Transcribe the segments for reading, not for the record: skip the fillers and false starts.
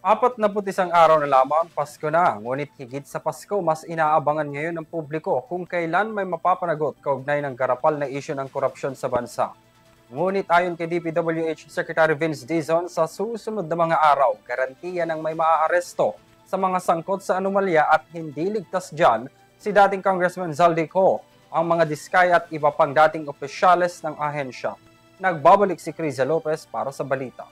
41 araw na lamang, Pasko na. Ngunit higit sa Pasko, mas inaabangan ngayon ng publiko kung kailan may mapapanagot kaugnay ng garapal na isyu ng korupsyon sa bansa. Ngunit ayon kay DPWH Secretary Vince Dizon, sa susunod na mga araw, garantiya ng may maaaresto sa mga sangkot sa anomalya at hindi ligtas dyan si dating Congressman Zaldico, ang mga diskaya at iba pang dating opisyales ng ahensya. Nagbabalik si Criza Lopez para sa balita.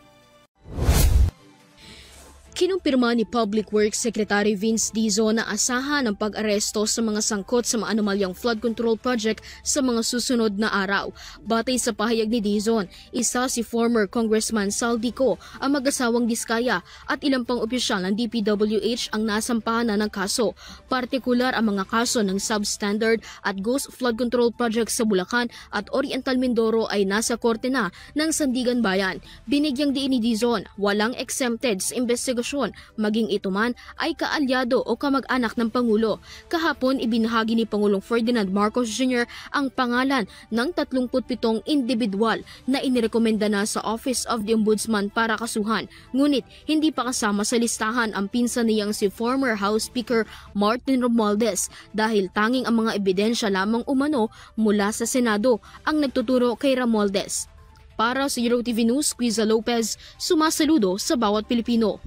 Kinumpirma ni Public Works Secretary Vince Dizon na asahan ang pag-aresto sa mga sangkot sa maanomalyang flood control project sa mga susunod na araw. Batay sa pahayag ni Dizon, isa si former Congressman Zaldico, ang mag-asawang diskaya at ilang pang opisyal ng DPWH ang nasampahan na ng kaso. Partikular ang mga kaso ng substandard at ghost flood control project sa Bulacan at Oriental Mindoro ay nasa korte na ng Sandigan Bayan. Binigyang diin ni Dizon, walang exempted sa investigasyon maging ito man ay kaalyado o kamag-anak ng Pangulo. Kahapon ibinahagi ni Pangulong Ferdinand Marcos Jr. ang pangalan ng 37 individual na inirekomenda na sa Office of the Ombudsman para kasuhan. Ngunit hindi pa kasama sa listahan ang pinsan niyang si former House Speaker Martin Romualdez dahil tanging ang mga ebidensya lamang umano mula sa Senado ang nagtuturo kay Romualdez. Para sa EuroTV News, Criza Lopez, sumasaludo sa bawat Pilipino.